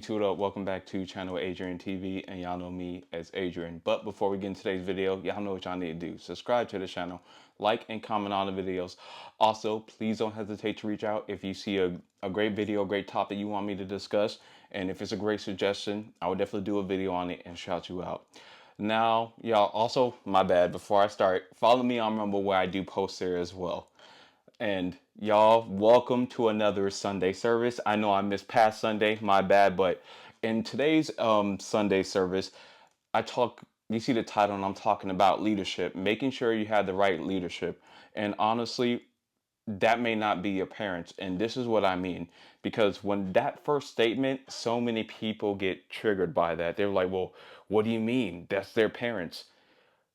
YouTube up? Welcome back to channel Adrian TV, and y'all know me as Adrian. But before we get into today's video, y'all know what y'all need to do. Subscribe to the channel, like and comment on the videos. Also, please don't hesitate to reach out if you see a great video, a great topic you want me to discuss. And if it's a great suggestion, I would definitely do a video on it and shout you out. Now, y'all, also, my bad, before I start, follow me on Rumble where I do post there as well. And y'all, welcome to another Sunday service. I know I missed past Sunday, my bad, but in today's Sunday service, you see the title, and I'm talking about leadership, making sure you have the right leadership. And honestly, that may not be your parents. And this is what I mean. Because when that first statement, so many people get triggered by that. They're like, well, what do you mean? That's their parents.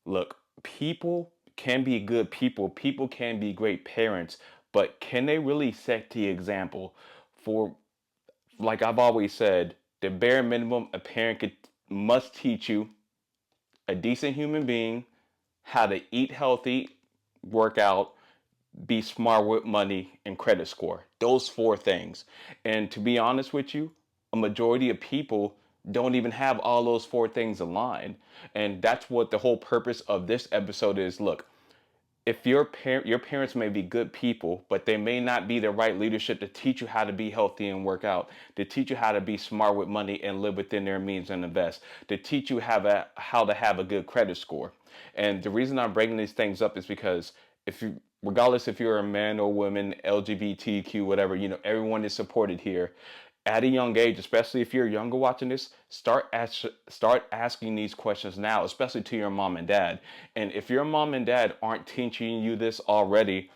Look, people can be good people. People can be great parents, but can they really set the example for, like I've always said, the bare minimum a parent must teach you, a decent human being, how to eat healthy, work out, be smart with money, and credit score. Those four things. And to be honest with you, a majority of people don't even have all those four things aligned. And that's what the whole purpose of this episode is. Look, if your parents may be good people, but they may not be the right leadership to teach you how to be healthy and work out, to teach you how to be smart with money and live within their means and invest, to teach you how to have a good credit score. And the reason I'm bringing these things up is because regardless if you're a man or woman, LGBTQ, whatever, everyone is supported here. At a young age, especially if you're younger watching this, start asking these questions now, especially to your mom and dad. And if your mom and dad aren't teaching you this already,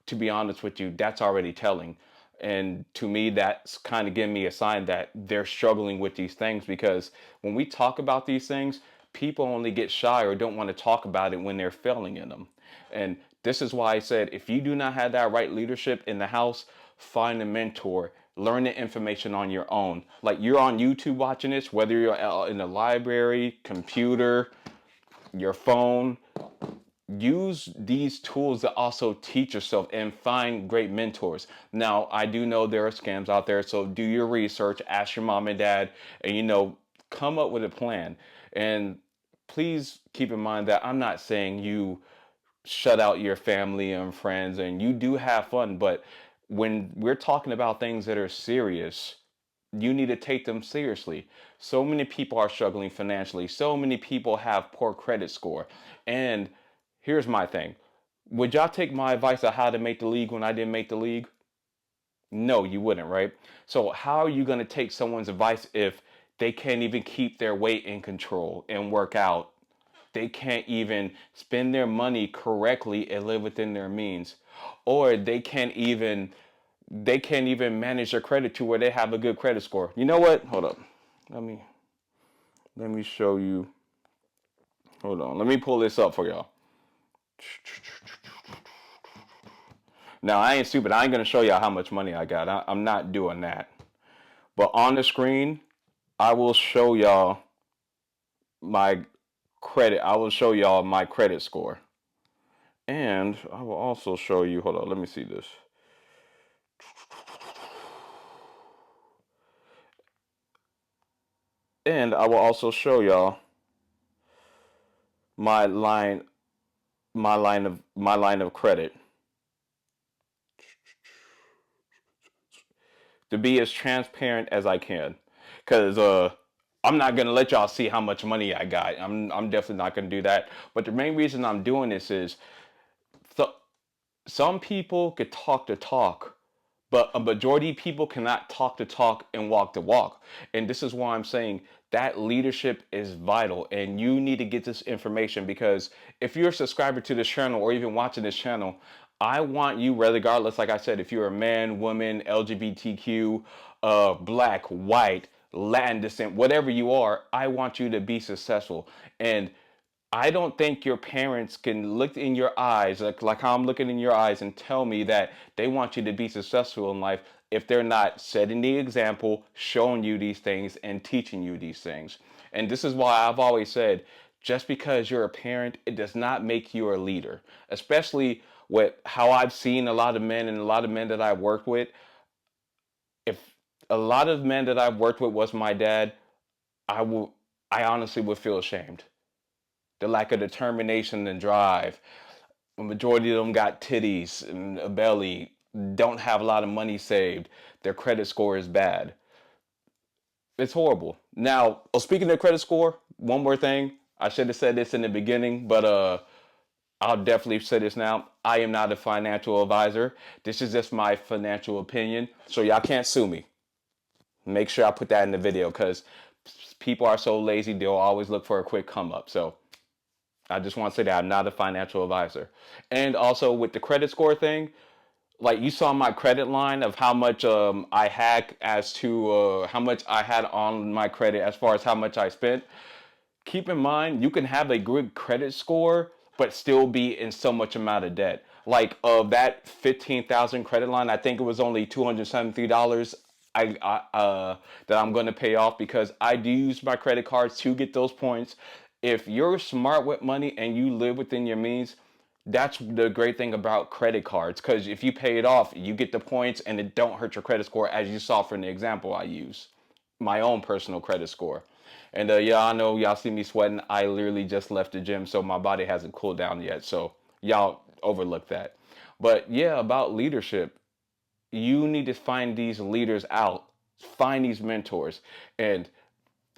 to be honest with you, that's already telling. And to me, that's kind of giving me a sign that they're struggling with these things, because when we talk about these things, people only get shy or don't want to talk about it when they're failing in them. And this is why I said, if you do not have that right leadership in the house, find a mentor, learn the information on your own. Like, you're on YouTube watching this, whether you're in the library, computer, your phone, use these tools to also teach yourself and find great mentors. Now, I do know there are scams out there, so do your research, ask your mom and dad, and come up with a plan. And please keep in mind that I'm not saying you shut out your family and friends, and you do have fun, but when we're talking about things that are serious, you need to take them seriously. So many people are struggling financially. So many people have poor credit score. And here's my thing. Would y'all take my advice on how to make the league when I didn't make the league? No, you wouldn't, right? So how are you going to take someone's advice if they can't even keep their weight in control and work out? They can't even spend their money correctly and live within their means. Or they can't even manage their credit to where they have a good credit score. You know what? Hold up. Let me show you. Hold on. Let me pull this up for y'all. Now, I ain't stupid. I ain't going to show y'all how much money I got. I'm not doing that. But on the screen, I will show y'all my credit. I will show y'all my credit score. And I will also show you, hold on, let me see this. And I will also show y'all my line of credit, to be as transparent as I can, because I'm not gonna let y'all see how much money I got. I'm definitely not gonna do that. But the main reason I'm doing this is, so, some people could talk the talk, but a majority of people cannot talk the talk and walk the walk. And this is why I'm saying that leadership is vital, and you need to get this information, because if you're a subscriber to this channel or even watching this channel, I want you, regardless, like I said, if you're a man, woman, LGBTQ, black, white, Latin descent, whatever you are, I want you to be successful. And I don't think your parents can look in your eyes, like how I'm looking in your eyes, and tell me that they want you to be successful in life if they're not setting the example, showing you these things, and teaching you these things. And this is why I've always said, just because you're a parent, it does not make you a leader. Especially with how I've seen a lot of men, and a lot of men that I've worked with, if a lot of men that I've worked with was my dad. I will, I honestly would feel ashamed. The lack of determination and drive. The majority of them got titties and a belly, don't have a lot of money saved. Their credit score is bad. It's horrible. Now, speaking of credit score, one more thing. I should have said this in the beginning, but I'll definitely say this now. I am not a financial advisor. This is just my financial opinion. So y'all can't sue me. Make sure I put that in the video because people are so lazy, they'll always look for a quick come up. So I just want to say that I'm not a financial advisor. And also with the credit score thing, like you saw my credit line of how much I had as to how much I had on my credit as far as how much I spent. Keep in mind, you can have a good credit score, but still be in so much amount of debt. Like of that 15,000 credit line, I think it was only $273 that I'm going to pay off because I do use my credit cards to get those points. If you're smart with money and you live within your means, that's the great thing about credit cards, because if you pay it off, you get the points and it don't hurt your credit score, as you saw from the example I use, my own personal credit score. And yeah, I know y'all see me sweating. I literally just left the gym, so my body hasn't cooled down yet. So y'all overlook that. But yeah, about leadership, you need to find these leaders out, find these mentors. And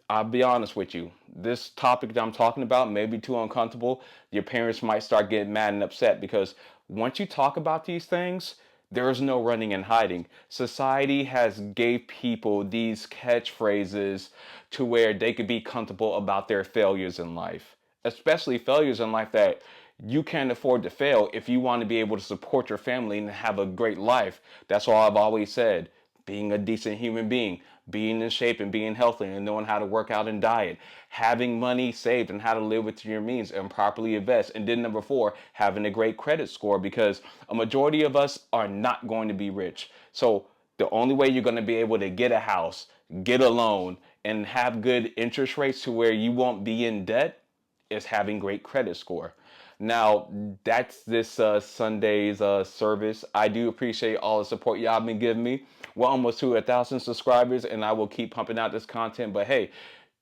I'll be honest with you, this topic that I'm talking about may be too uncomfortable. Your parents might start getting mad and upset because once you talk about these things, there is no running and hiding. Society has gave people these catchphrases to where they could be comfortable about their failures in life, especially failures in life that you can't afford to fail if you want to be able to support your family and have a great life. That's all I've always said. Being a decent human being, being in shape and being healthy and knowing how to work out and diet, having money saved and how to live within your means and properly invest. And then number 4, having a great credit score, because a majority of us are not going to be rich. So the only way you're going to be able to get a house, get a loan, and have good interest rates to where you won't be in debt is having great credit score. Now, that's this Sunday's service. I do appreciate all the support y'all been giving me. We're almost to 1,000 subscribers, and I will keep pumping out this content. But hey,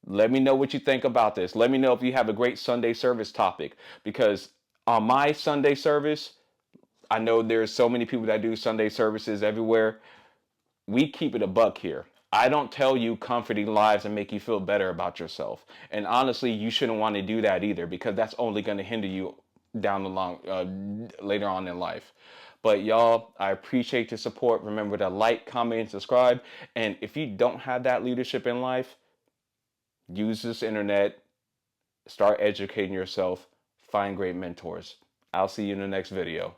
let me know what you think about this. Let me know if you have a great Sunday service topic, because on my Sunday service, I know there's so many people that do Sunday services everywhere. We keep it a buck here. I don't tell you comforting lies and make you feel better about yourself. And honestly, you shouldn't want to do that either, because that's only going to hinder you down the long later on in life. But y'all, I appreciate your support. Remember to like, comment, and subscribe. And if you don't have that leadership in life, use this internet, start educating yourself, find great mentors. I'll see you in the next video.